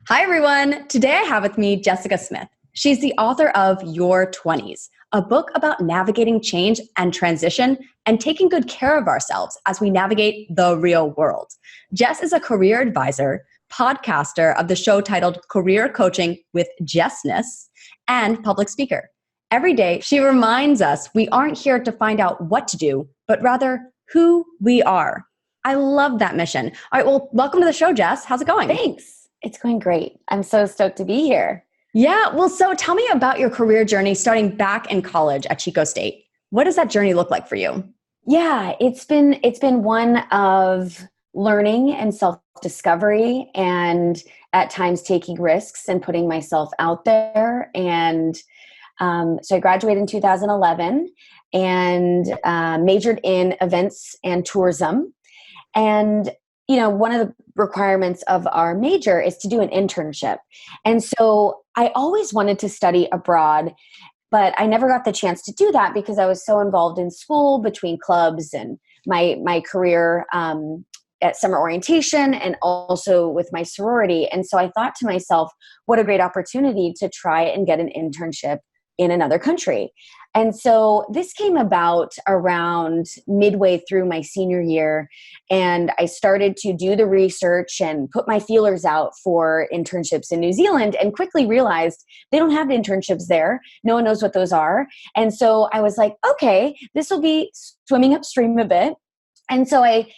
Hi, everyone. Today I have with me Jessica Smith. She's the author of Your 20s, a book about navigating change and transition and taking good care of ourselves as we navigate the real world. Jess is a career advisor, podcaster of the show titled Career Coaching with Jessness, and public speaker. Every day, she reminds us we aren't here to find out what to do, but rather who we are. I love that mission. All right, well, welcome to the show, Jess. How's it going? Thanks. It's going great. I'm so stoked to be here. Yeah, well, so tell me about your career journey starting back in college at Chico State. What does that journey look like for you? Yeah, it's been one of learning and self-discovery and at times taking risks and putting myself out there. And so I graduated in 2011 and majored in events and tourism. And one of the requirements of our major is to do an internship. And so I always wanted to study abroad, but I never got the chance to do that because I was so involved in school between clubs and my career at summer orientation and also with my sorority. And so I thought to myself, what a great opportunity to try and get an internship in another country. And so this came about around midway through my senior year, and I started to do the research and put my feelers out for internships in New Zealand and quickly realized they don't have internships there. No one knows what those are. And so I was like, okay, this will be swimming upstream a bit. And so I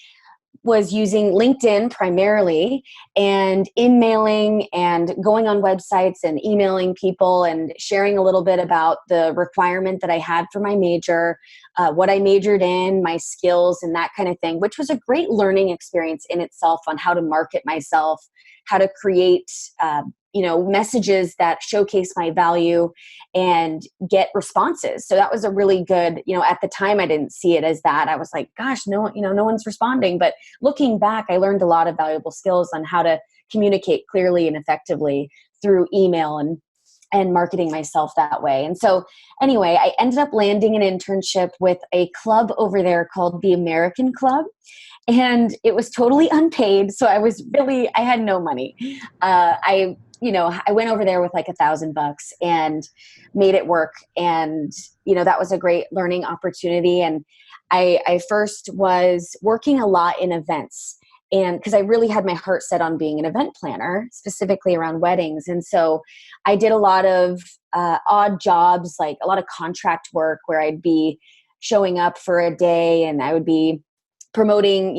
was using LinkedIn primarily and emailing and going on websites and emailing people and sharing a little bit about the requirement that I had for my major, what I majored in, my skills and that kind of thing, which was a great learning experience in itself on how to market myself, how to create messages that showcase my value and get responses. So that was a really good, at the time I didn't see it as that. I was like, gosh, no one's responding. But looking back, I learned a lot of valuable skills on how to communicate clearly and effectively through email and marketing myself that way. And so anyway, I ended up landing an internship with a club over there called the American Club. And it was totally unpaid. So I had no money. I went over there with like $1,000 and made it work. And, that was a great learning opportunity. And I first was working a lot in events, and because I really had my heart set on being an event planner, specifically around weddings. And so I did a lot of odd jobs, like a lot of contract work where I'd be showing up for a day and I would be promoting,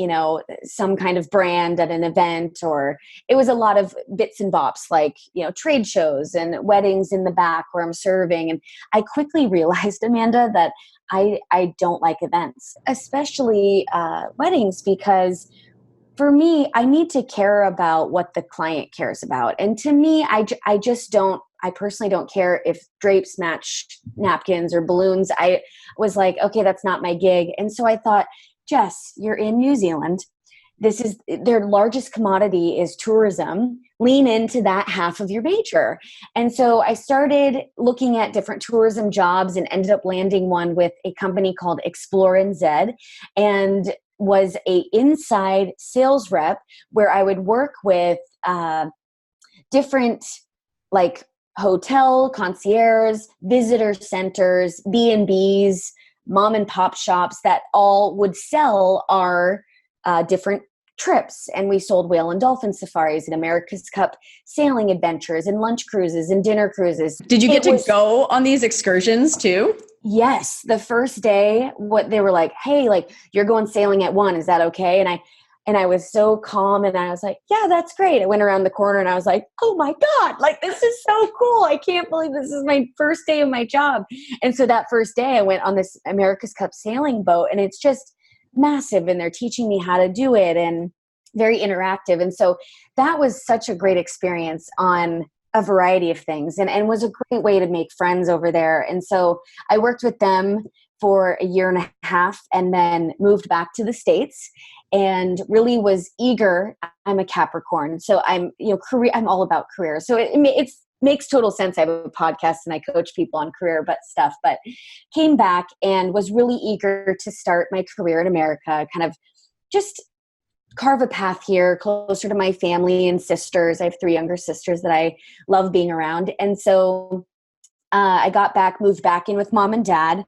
some kind of brand at an event, or it was a lot of bits and bops, like, trade shows and weddings in the back where I'm serving. And I quickly realized, Amanda, that I don't like events, especially weddings, because for me, I need to care about what the client cares about. And to me, I personally don't care if drapes match napkins or balloons. I was like, okay, that's not my gig. And so I thought, Jess, you're in New Zealand. This is their largest commodity is tourism. Lean into that half of your major. And so I started looking at different tourism jobs and ended up landing one with a company called Explore NZ, and was a inside sales rep where I would work with different like hotel concierge, visitor centers, B&Bs, mom and pop shops that all would sell our different trips. And we sold whale and dolphin safaris and America's Cup sailing adventures and lunch cruises and dinner cruises. Did you get to go on these excursions too? Yes. The first day, they were like, hey, like you're going sailing at 1. Is that okay? And I was so calm and I was like, yeah, that's great. I went around the corner and I was like, oh my God, like this is so cool. I can't believe this is my first day of my job. And so that first day I went on this America's Cup sailing boat, and it's just massive, and they're teaching me how to do it and very interactive. And so that was such a great experience on a variety of things, and was a great way to make friends over there. And so I worked with them for a year and a half and then moved back to the States and really was eager. I'm a Capricorn. So I'm all about career. So it makes total sense. I have a podcast and I coach people on career stuff, but came back and was really eager to start my career in America, kind of just carve a path here closer to my family and sisters. I have 3 younger sisters that I love being around. And so I got back, moved back in with mom and dad,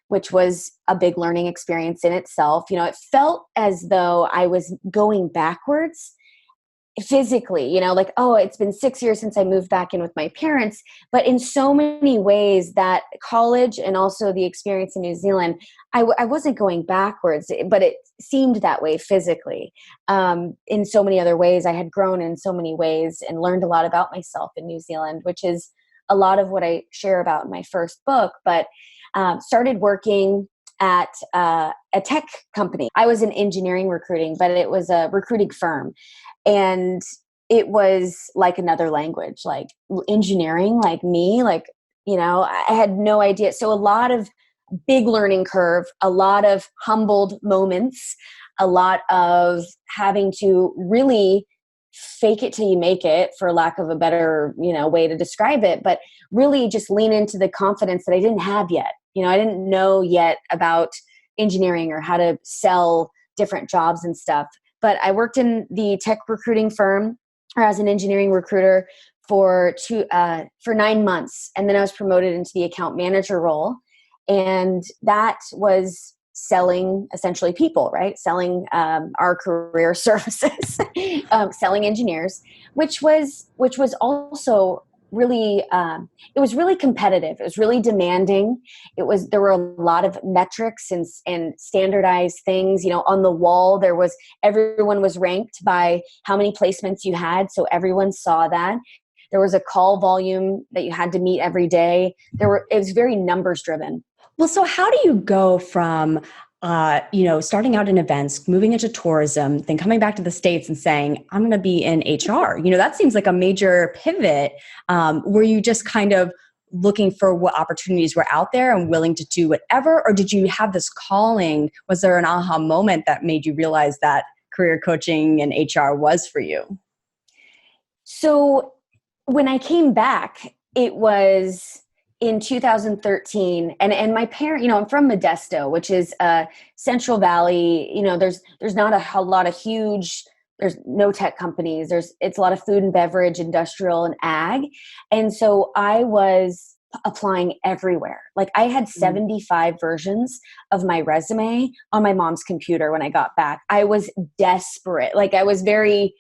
which was a big learning experience in itself. You know, it felt as though I was going backwards physically, you know, like, oh, it's been 6 years since I moved back in with my parents. But in so many ways, that college and also the experience in New Zealand, I wasn't going backwards, but it seemed that way physically. In so many other ways, I had grown in so many ways and learned a lot about myself in New Zealand, which is a lot of what I share about in my first book. But started working at a tech company. I was in engineering recruiting, but it was a recruiting firm. And it was like another language, like engineering, like me, like, you know, I had no idea. So a lot of big learning curve, a lot of humbled moments, a lot of having to really fake it till you make it, for lack of a better, you know, way to describe it, but really just lean into the confidence that I didn't have yet. You know, I didn't know yet about engineering or how to sell different jobs and stuff. But I worked in the tech recruiting firm, or as an engineering recruiter, for 9 months. And then I was promoted into the account manager role. And that was selling essentially people, right? Selling our career services, selling engineers, which was also really, it was really competitive. It was really demanding. There were a lot of metrics and standardized things, you know, on the wall. Everyone was ranked by how many placements you had. So everyone saw that. There was a call volume that you had to meet every day. It was very numbers driven. Well, so how do you go from, starting out in events, moving into tourism, then coming back to the States and saying, I'm going to be in HR? You know, that seems like a major pivot. Were you just kind of looking for what opportunities were out there and willing to do whatever? Or did you have this calling? Was there an aha moment that made you realize that career coaching and HR was for you? So when I came back, it was in 2013, and my parent, you know, I'm from Modesto, which is Central Valley. You know, there's not a lot of huge, there's no tech companies. It's a lot of food and beverage, industrial and ag. And so I was applying everywhere. Like I had 75 versions of my resume on my mom's computer when I got back. I was desperate. Like I was very,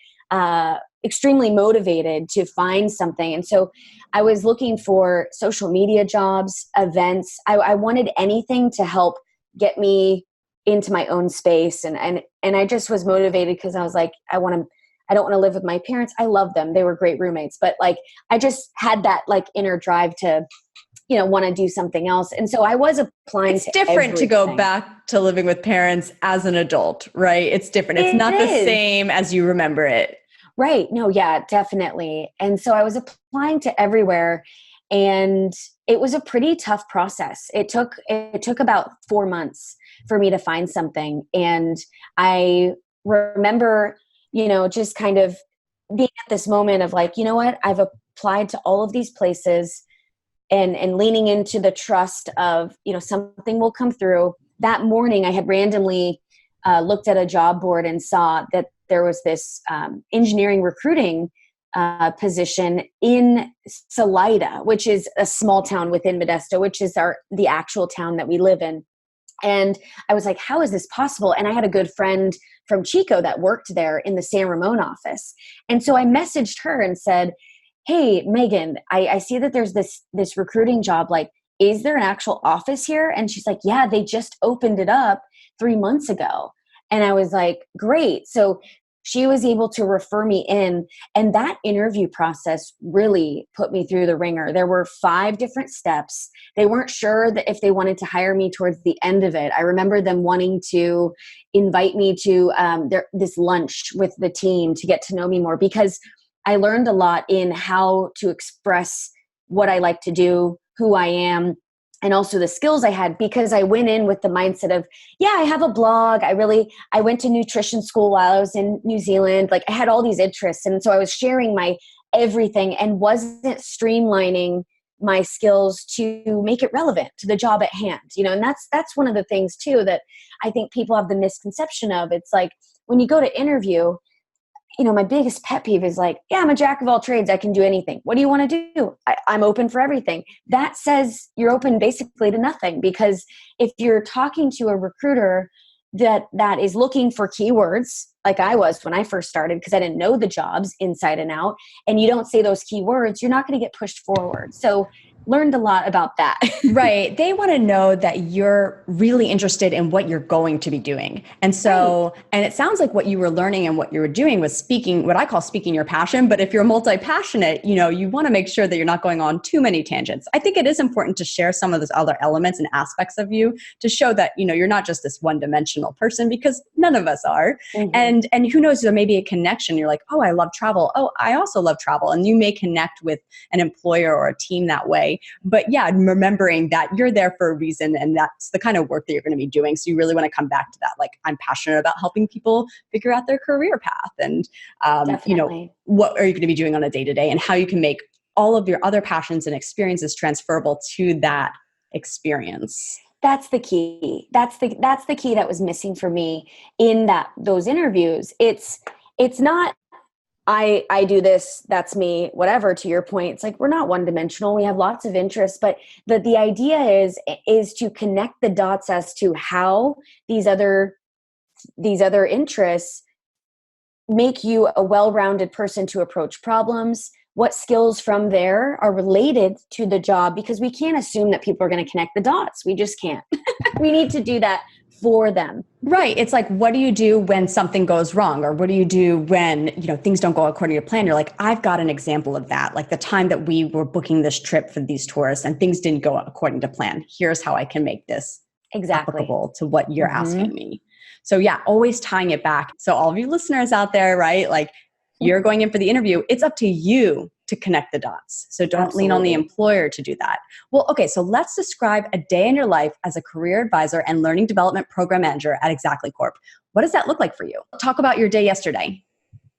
extremely motivated to find something. And so I was looking for social media jobs, events. I wanted anything to help get me into my own space. And I just was motivated because I was like, I don't want to live with my parents. I love them. They were great roommates, but like, I just had that like inner drive to, you know, want to do something else. And so I was applying. It's different to go back to living with parents as an adult, right? It's different. It's not the same as you remember it. Right. No, yeah, definitely. And so I was applying to everywhere, and it was a pretty tough process. It took about 4 months for me to find something. And I remember, you know, just kind of being at this moment of like, you know what, I've applied to all of these places, and leaning into the trust of, you know, something will come through. That morning I had randomly looked at a job board and saw that there was this engineering recruiting position in Salida, which is a small town within Modesto, which is the actual town that we live in. And I was like, how is this possible? And I had a good friend from Chico that worked there in the San Ramon office. And so I messaged her and said, hey, Megan, I see that there's this recruiting job. Like, is there an actual office here? And she's like, yeah, they just opened it up 3 months ago. And I was like, great. So she was able to refer me in. And that interview process really put me through the ringer. There were 5 different steps. They weren't sure that if they wanted to hire me towards the end of it. I remember them wanting to invite me to this lunch with the team to get to know me more, because I learned a lot in how to express what I like to do, who I am, and also the skills I had, because I went in with the mindset of, yeah, I have a blog. I went to nutrition school while I was in New Zealand. Like I had all these interests. And so I was sharing my everything and wasn't streamlining my skills to make it relevant to the job at hand. You know, and that's one of the things too, that I think people have the misconception of. It's like, when you go to interview, my biggest pet peeve is like, yeah, I'm a jack of all trades. I can do anything. What do you want to do? I'm open for everything. That says you're open basically to nothing, because if you're talking to a recruiter that is looking for keywords, like I was when I first started, because I didn't know the jobs inside and out, and you don't say those keywords, you're not going to get pushed forward. So learned a lot about that. Right. They want to know that you're really interested in what you're going to be doing. And so, and it sounds like what you were learning and what you were doing was speaking, what I call speaking your passion. But if you're multi-passionate, you want to make sure that you're not going on too many tangents. I think it is important to share some of those other elements and aspects of you to show that, you're not just this one-dimensional person, because none of us are. Mm-hmm. And who knows, there may be a connection. You're like, oh, I love travel. Oh, I also love travel. And you may connect with an employer or a team that way. But yeah, remembering that you're there for a reason, and that's the kind of work that you're going to be doing. So you really want to come back to that. Like, I'm passionate about helping people figure out their career path, and what are you going to be doing on a day-to-day, and how you can make all of your other passions and experiences transferable to that experience. That's the key. That's the key that was missing for me in those interviews. It's not, I do this, that's me, whatever. To your point, it's like, we're not one dimensional. We have lots of interests, but the idea is to connect the dots as to how these other interests make you a well-rounded person to approach problems. What skills from there are related to the job, because we can't assume that people are going to connect the dots. We just can't. We need to do that for them. Right. It's like, what do you do when something goes wrong? Or what do you do when, things don't go according to plan? You're like, I've got an example of that. Like the time that we were booking this trip for these tourists and things didn't go according to plan. Here's how I can make this applicable to what you're asking me. So yeah, always tying it back. So all of you listeners out there, right? Like, you're going in for the interview. It's up to you to connect the dots. So don't lean on the employer to do that. Well, okay. So let's describe a day in your life as a career advisor and learning development program manager at Xactly Corp. What does that look like for you? Talk about your day yesterday.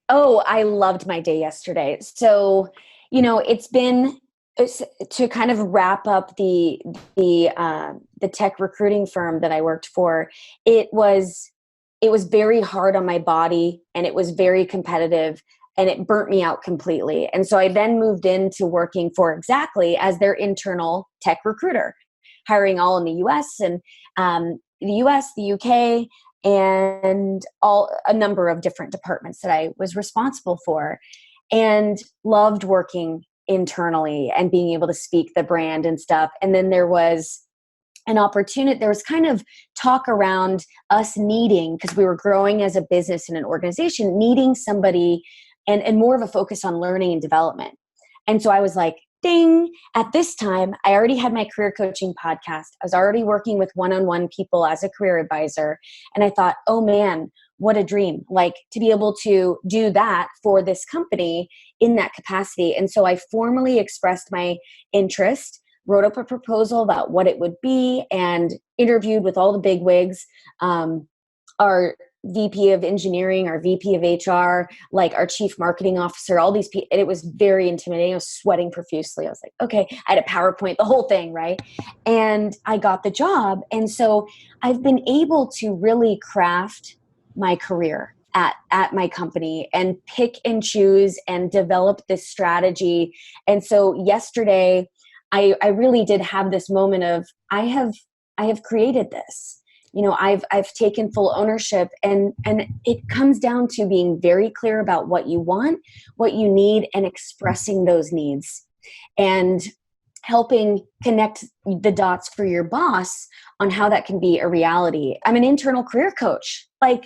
Oh, I loved my day yesterday. So, it's to kind of wrap up the tech recruiting firm that I worked for. It was very hard on my body, and it was very competitive, and it burnt me out completely. And so I then moved into working for Xactly as their internal tech recruiter, hiring all in the US and the UK, and a number of different departments that I was responsible for, and loved working internally and being able to speak the brand and stuff. And then there was an opportunity, there was kind of talk around us needing, because we were growing as a business and an organization, needing somebody and more of a focus on learning and development. And so I was like, ding, at this time, I already had my career coaching podcast. I was already working with one-on-one people as a career advisor. And I thought, oh man, what a dream, like to be able to do that for this company in that capacity. And so I formally expressed my interest, wrote up a proposal about what it would be, and interviewed with all the big wigs, our VP of engineering, our VP of HR, like our chief marketing officer, all these people. And it was very intimidating. I was sweating profusely. I was like, okay, I had a PowerPoint, the whole thing, right? And I got the job. And so I've been able to really craft my career at my company and pick and choose and develop this strategy. And so yesterday, I really did have this moment of, I have created this. I've taken full ownership, and it comes down to being very clear about what you want, what you need, and expressing those needs, and helping connect the dots for your boss on how that can be a reality. I'm an internal career coach, like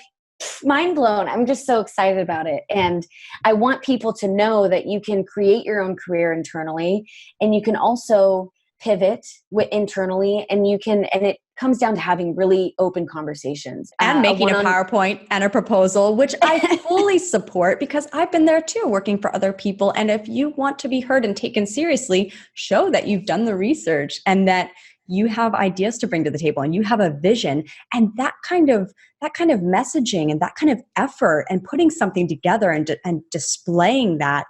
mind blown. I'm just so excited about it. And I want people to know that you can create your own career internally, and you can also pivot internally, and it comes down to having really open conversations. And making a PowerPoint and a proposal, which I fully support, because I've been there too, working for other people. And if you want to be heard and taken seriously, show that you've done the research and that you have ideas to bring to the table and you have a vision. And that kind of messaging and that kind of effort and putting something together and displaying that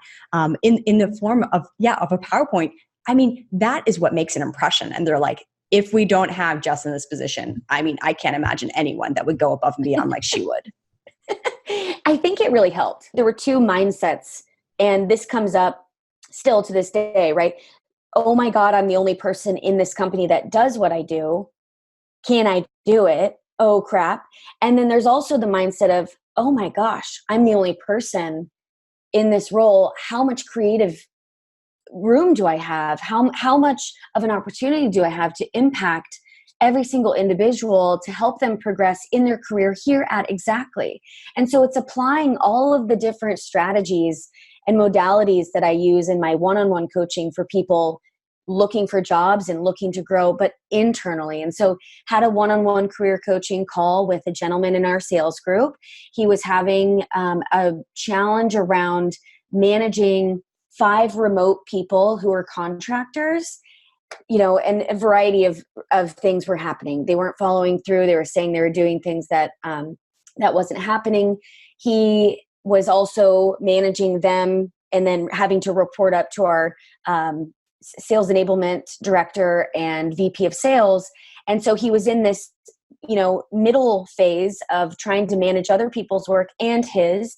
in the form of a PowerPoint. I mean, that is what makes an impression. And they're like, if we don't have Jess in this position, I mean, I can't imagine anyone that would go above and beyond like she would. I think it really helped. There were two mindsets, and this comes up still to this day, right? Oh my God, I'm the only person in this company that does what I do. Can I do it? Oh crap. And then there's also the mindset of, oh my gosh, I'm the only person in this role. How much creative room do I have? How much of an opportunity do I have to impact every single individual to help them progress in their career here at Xactly? And so it's applying all of the different strategies and modalities that I use in my one-on-one coaching for people looking for jobs and looking to grow, but internally. And so had a one-on-one career coaching call with a gentleman in our sales group. He was having a challenge around managing 5 remote people who are contractors, and a variety of things were happening. They weren't following through. They were saying they were doing things that wasn't happening. He was also managing them and then having to report up to our sales enablement director and VP of sales. And so he was in this, middle phase of trying to manage other people's work and his.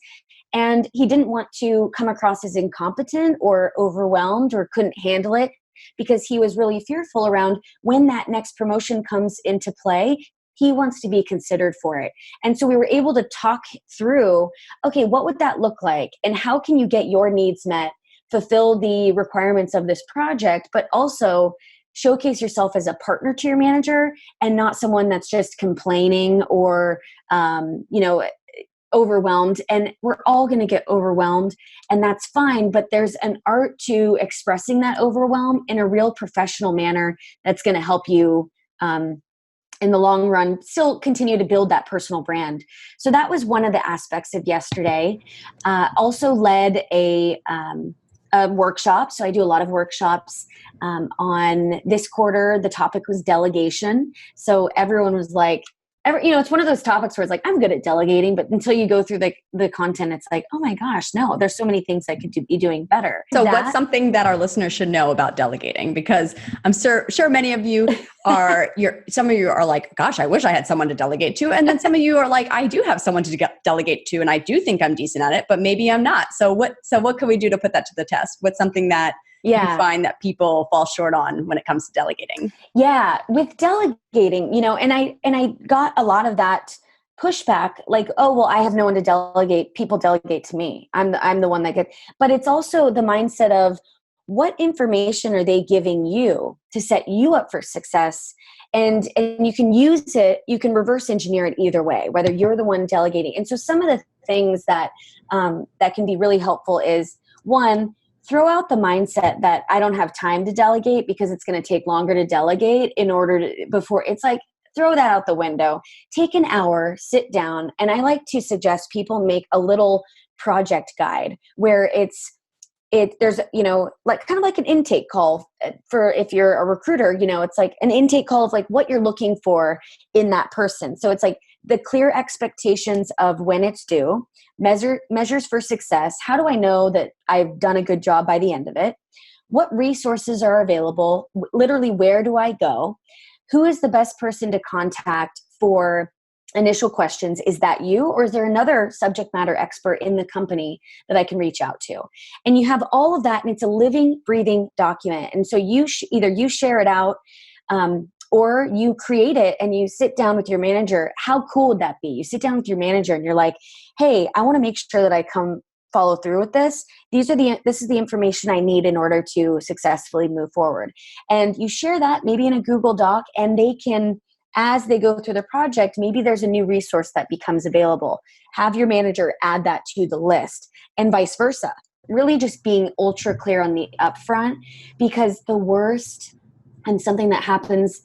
And he didn't want to come across as incompetent or overwhelmed or couldn't handle it, because he was really fearful around when that next promotion comes into play. He wants to be considered for it. And so we were able to talk through, okay, what would that look like? And how can you get your needs met, fulfill the requirements of this project, but also showcase yourself as a partner to your manager and not someone that's just complaining or, overwhelmed. And we're all going to get overwhelmed, and that's fine. But there's an art to expressing that overwhelm in a real professional manner that's going to help you in the long run still continue to build that personal brand. So that was one of the aspects of yesterday. Also led a workshop. So I do a lot of workshops on this quarter. The topic was delegation. So everyone was like, it's one of those topics where it's like, I'm good at delegating, but until you go through the content, it's like, oh my gosh, no, there's so many things I could be doing better. So what's something that our listeners should know about delegating? Because I'm sure many of you some of you are like, gosh, I wish I had someone to delegate to. And then some of you are like, I do have someone to delegate to, and I do think I'm decent at it, but maybe I'm not. So what can we do to put that to the test? What's something that you find that people fall short on when it comes to delegating? Yeah, with delegating, and I got a lot of that pushback, like, oh, well, I have no one to delegate. People delegate to me. I'm the one that gets. But it's also the mindset of, what information are they giving you to set you up for success? And you can use it. You can reverse engineer it either way, whether you're the one delegating. And so some of the things that that can be really helpful is, one, throw out the mindset that I don't have time to delegate because it's going to take longer to delegate before it's like, throw that out the window. Take an hour, sit down. And I like to suggest people make a little project guide where there's, like kind of like an intake call for, if you're a recruiter, it's like an intake call of like what you're looking for in that person. So it's like the clear expectations of when it's due, measures for success. How do I know that I've done a good job by the end of it? What resources are available? Literally, where do I go? Who is the best person to contact for initial questions? Is that you, or is there another subject matter expert in the company that I can reach out to? And you have all of that, and it's a living, breathing document. And so either you share it out, or you create it and you sit down with your manager. How cool would that be? You sit down with your manager and you're like, hey, I want to make sure that I follow through with this. This is the information I need in order to successfully move forward. And you share that maybe in a Google Doc, and they can, as they go through the project, maybe there's a new resource that becomes available. Have your manager add that to the list, and vice versa. Really just being ultra clear on the upfront, because the worst, and something that happens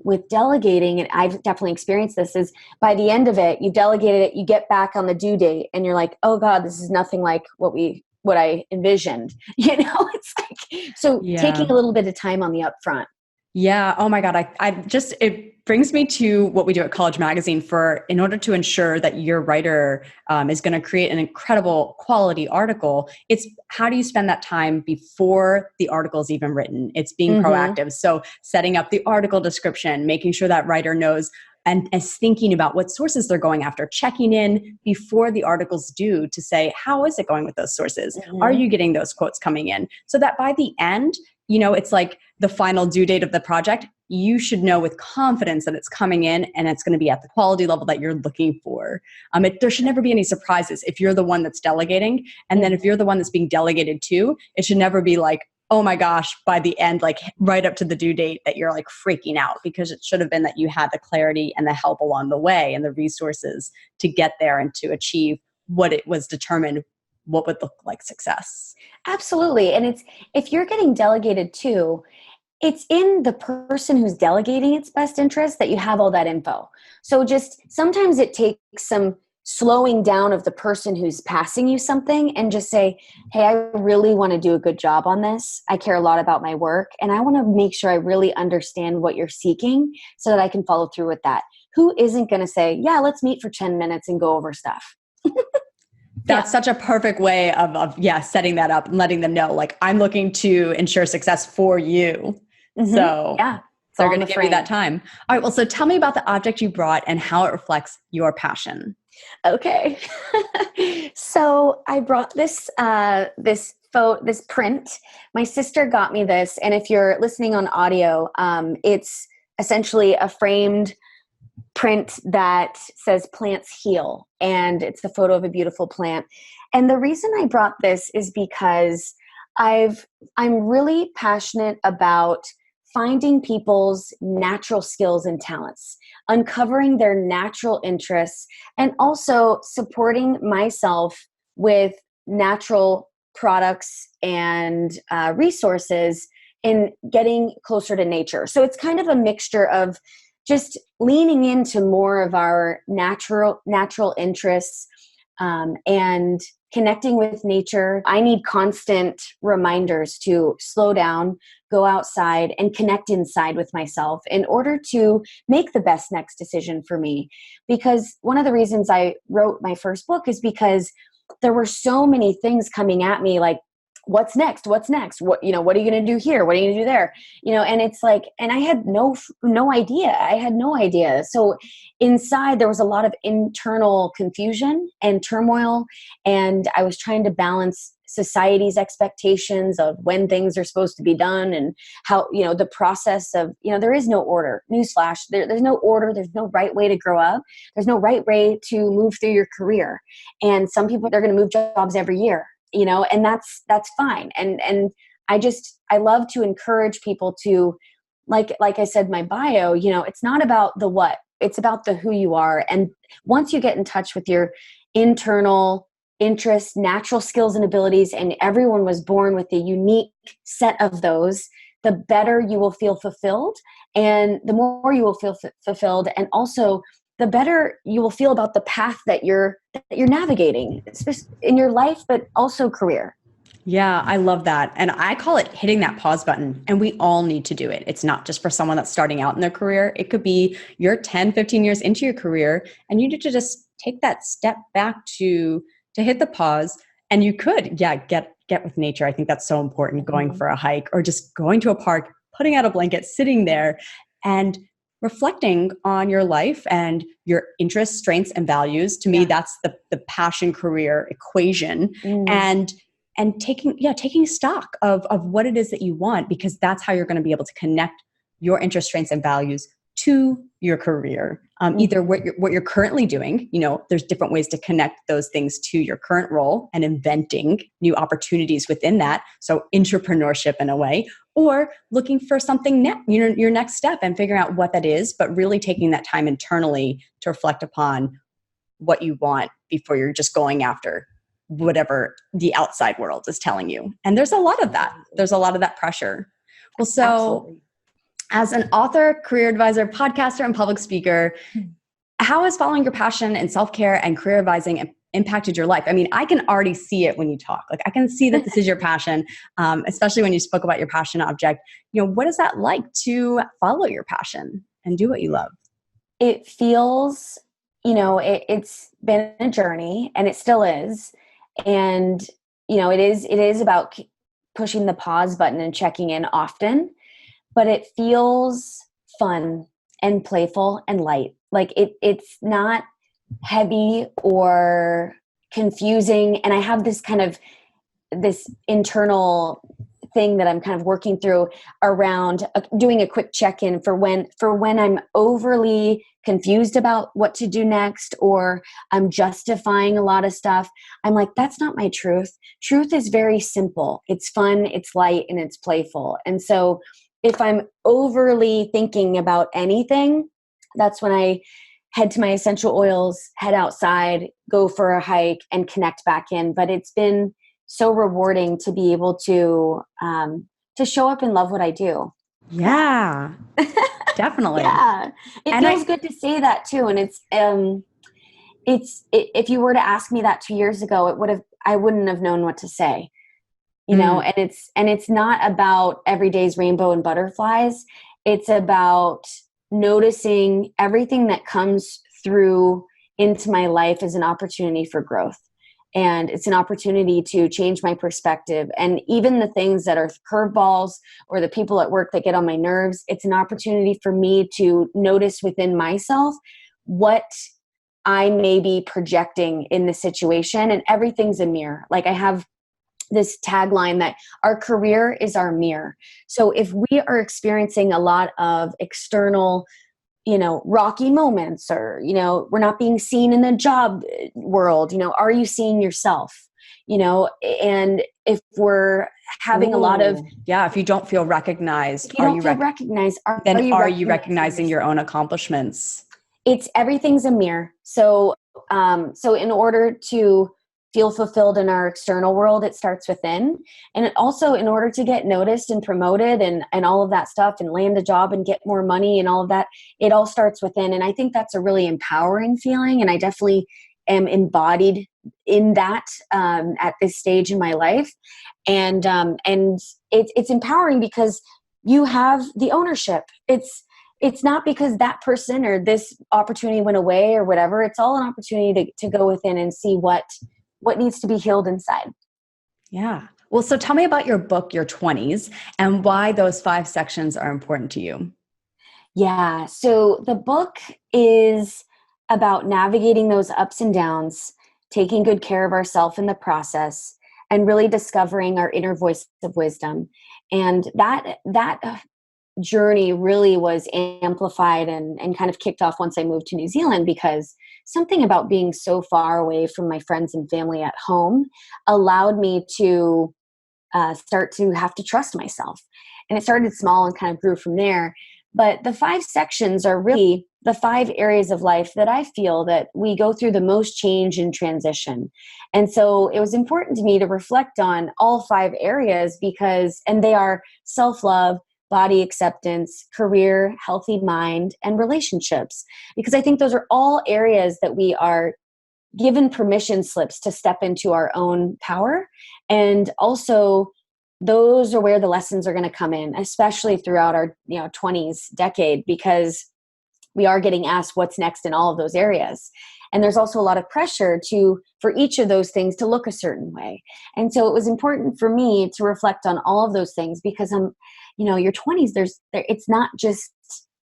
with delegating, and I've definitely experienced this, is by the end of it, you delegated it, you get back on the due date, and you're like, oh God, this is nothing like what I envisioned. It's like, so taking a little bit of time on the upfront. Yeah. Oh my God. It brings me to what we do at College Magazine in order to ensure that your writer is going to create an incredible quality article. It's how do you spend that time before the article is even written? It's being proactive. So setting up the article description, making sure that writer knows and as thinking about what sources they're going after, checking in before the article's due to say, how is it going with those sources? Are you getting those quotes coming in? So that by the end, it's like the final due date of the project, you should know with confidence that it's coming in and it's going to be at the quality level that you're looking for. There should never be any surprises if you're the one that's delegating. And then if you're the one that's being delegated to, it should never be like, oh my gosh, by the end, like right up to the due date that you're like freaking out, because it should have been that you had the clarity and the help along the way and the resources to get there and to achieve what it was determined what would look like success. Absolutely. And if you're getting delegated to, it's in the person who's delegating its best interest that you have all that info. So just sometimes it takes some slowing down of the person who's passing you something and just say, hey, I really want to do a good job on this. I care a lot about my work and I want to make sure I really understand what you're seeking so that I can follow through with that. Who isn't going to say, yeah, let's meet for 10 minutes and go over stuff? That's such a perfect way of setting that up and letting them know, like, I'm looking to ensure success for you. So they're going to give you that time. All right. Well, so tell me about the object you brought and how it reflects your passion. Okay. So I brought this print. My sister got me this. And if you're listening on audio, it's essentially a framed print that says plants heal. And it's the photo of a beautiful plant. And the reason I brought this is because I'm really passionate about finding people's natural skills and talents, uncovering their natural interests, and also supporting myself with natural products and resources in getting closer to nature. So it's kind of a mixture of just leaning into more of our natural interests and connecting with nature. I need constant reminders to slow down, go outside, and connect inside with myself in order to make the best next decision for me. Because one of the reasons I wrote my first book is because there were so many things coming at me, like, what's next? What's next? What are you going to do here? What are you going to do there? And it's like, and I had no idea. I had no idea. So inside there was a lot of internal confusion and turmoil. And I was trying to balance society's expectations of when things are supposed to be done and how, the process of, there is no order. Newsflash, there's no order. There's no right way to grow up. There's no right way to move through your career. And some people, they're going to move jobs every year. And that's fine. And I love to encourage people to, like I said, in my bio, it's not about the what, it's about the who you are. And once you get in touch with your internal interests, natural skills and abilities, and everyone was born with a unique set of those, the better you will feel fulfilled. And the more you will feel fulfilled, and also the better you will feel about the path that you're navigating in your life, but also career. Yeah, I love that. And I call it hitting that pause button. And we all need to do it. It's not just for someone that's starting out in their career. It could be you're 10, 15 years into your career and you need to just take that step back to hit the pause. And you could, get with nature. I think that's so important, going for a hike or just going to a park, putting out a blanket, sitting there and reflecting on your life and your interests, strengths, and values. To me, that's the passion career equation. And taking stock of what it is that you want, because that's how you're going to be able to connect your interests, strengths, and values to your career. Either what you're currently doing, there's different ways to connect those things to your current role and inventing new opportunities within that. So entrepreneurship in a way, or looking for something your next step and figuring out what that is, but really taking that time internally to reflect upon what you want before you're just going after whatever the outside world is telling you. And there's a lot of that. There's a lot of that pressure. Well, so Absolutely. As an author, career advisor, podcaster, and public speaker, how has following your passion in self-care and career advising impacted your life? I mean, I can already see it when you talk. Like, I can see that this is your passion, especially when you spoke about your passion object. What is that like to follow your passion and do what you love? It feels, it's been a journey, and it still is. And, it is about pushing the pause button and checking in often. But it feels fun and playful and light. like it's not heavy or confusing. And I have this kind of this internal thing that I'm kind of working through around doing a quick check-in for when I'm overly confused about what to do next, or I'm justifying a lot of stuff. I'm like, that's not my truth. Truth is very simple. It's fun, it's light, and it's playful. And so if I'm overly thinking about anything, that's when I head to my essential oils, head outside, go for a hike, and connect back in. But it's been so rewarding to be able to show up and love what I do. Yeah, definitely. Yeah, it feels good to say that too. And if you were to ask me that 2 years ago, I wouldn't have known what to say. You know, and it's not about every day's rainbow and butterflies. It's about noticing everything that comes through into my life as an opportunity for growth. And it's an opportunity to change my perspective. And even the things that are curveballs or the people at work that get on my nerves, it's an opportunity for me to notice within myself what I may be projecting in the situation. And everything's a mirror. Like I have this tagline that our career is our mirror. So if we are experiencing a lot of external, rocky moments, or, we're not being seen in the job world, are you seeing yourself? And if we're having a lot of, if you don't feel recognized, are you recognizing your own accomplishments? Everything's a mirror. So in order to feel fulfilled in our external world, it starts within. And it also, in order to get noticed and promoted and all of that stuff and land a job and get more money and all of that, it all starts within. And I think that's a really empowering feeling. And I definitely am embodied in that at this stage in my life. And it's empowering because you have the ownership. It's not because that person or this opportunity went away or whatever. It's all an opportunity to go within and see what needs to be healed inside. Yeah. Well, so tell me about your book, Your 20s, and why those 5 sections are important to you. Yeah. So the book is about navigating those ups and downs, taking good care of ourselves in the process, and really discovering our inner voice of wisdom. And that journey really was amplified and kind of kicked off once I moved to New Zealand, because something about being so far away from my friends and family at home allowed me to start to have to trust myself. And it started small and kind of grew from there. But the 5 sections are really the 5 areas of life that I feel that we go through the most change and transition. And so it was important to me to reflect on all 5 areas and they are self-love, body acceptance, career, healthy mind, and relationships. Because I think those are all areas that we are given permission slips to step into our own power. And also, those are where the lessons are going to come in, especially throughout our 20s decade, because we are getting asked what's next in all of those areas. And there's also a lot of pressure for each of those things to look a certain way. And so it was important for me to reflect on all of those things, because your 20s, it's not just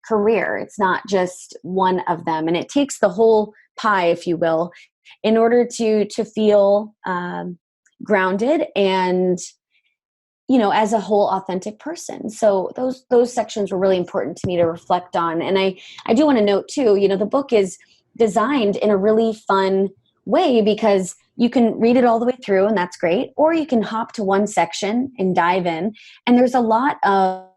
career. It's not just one of them. And it takes the whole pie, if you will, in order to feel grounded and, as a whole authentic person. So those sections were really important to me to reflect on. And I do want to note too, the book is designed in a really fun way, because you can read it all the way through, and that's great. Or you can hop to one section and dive in. And there's a lot of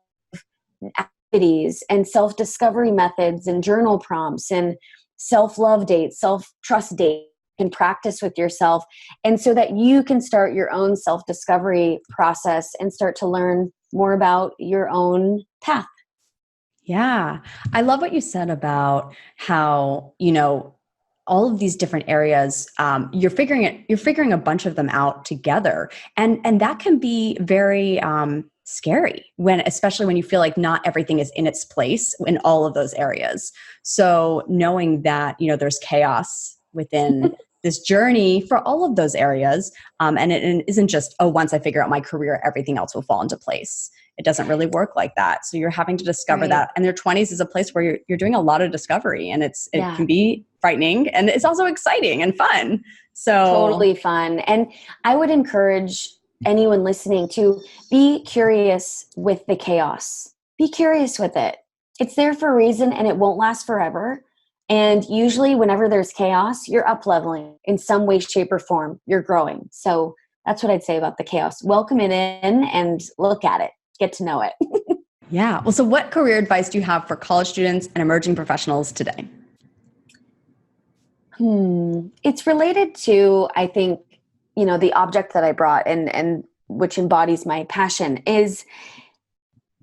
activities and self-discovery methods and journal prompts and self-love dates, self-trust dates, and practice with yourself. And so that you can start your own self-discovery process and start to learn more about your own path. Yeah. I love what you said about how, all of these different areas, you're figuring a bunch of them out together. And that can be very scary, especially when you feel like not everything is in its place in all of those areas. So knowing that, there's chaos within this journey for all of those areas. And it isn't just, oh, once I figure out my career, everything else will fall into place. It doesn't really work like that. So you're having to discover that. And your 20s is a place where you're doing a lot of discovery, and it can be frightening, and it's also exciting and fun. So totally fun. And I would encourage anyone listening to be curious with the chaos. Be curious with it. It's there for a reason, and it won't last forever. And usually whenever there's chaos, you're up leveling in some way, shape, or form. You're growing. So that's what I'd say about the chaos. Welcome it in and look at it. Get to know it. Yeah. Well, so what career advice do you have for college students and emerging professionals today? It's related to, I think, the object that I brought and which embodies my passion is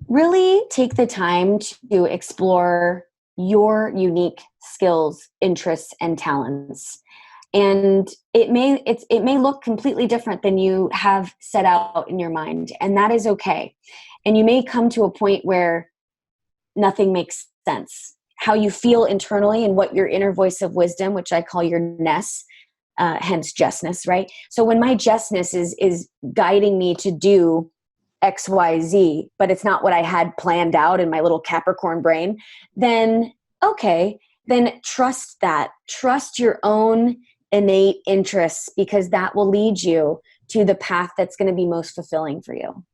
really take the time to explore your unique skills, interests, and talents. And it may look completely different than you have set out in your mind, and that is okay. And you may come to a point where nothing makes sense. How you feel internally and what your inner voice of wisdom, which I call your ness, hence Jessness, right? So when my Jessness is guiding me to do X, Y, Z, but it's not what I had planned out in my little Capricorn brain, then okay, then trust that. Trust your own innate interests, because that will lead you to the path that's going to be most fulfilling for you.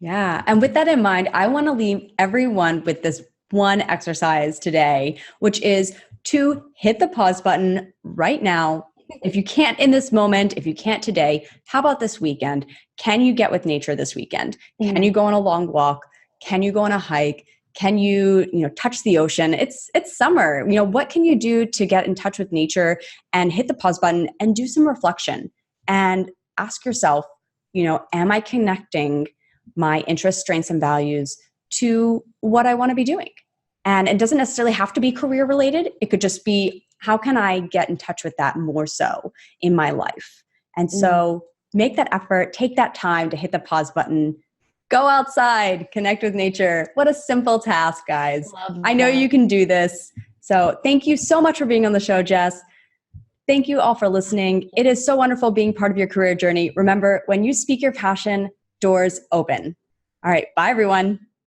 Yeah. And with that in mind, I want to leave everyone with this one exercise today, which is to hit the pause button right now. If you can't in this moment, if you can't today, how about this weekend? Can you get with nature this weekend? Can you go on a long walk? Can you go on a hike? Can you, touch the ocean? It's summer. What can you do to get in touch with nature and hit the pause button and do some reflection and ask yourself, am I connecting my interests, strengths, and values to what I want to be doing? And it doesn't necessarily have to be career related. It could just be, how can I get in touch with that more so in my life? And so make that effort, take that time to hit the pause button, go outside, connect with nature. What a simple task, guys. I know you can do this. So thank you so much for being on the show, Jess. Thank you all for listening. It is so wonderful being part of your career journey. Remember, when you speak your passion, doors open. All right. Bye, everyone.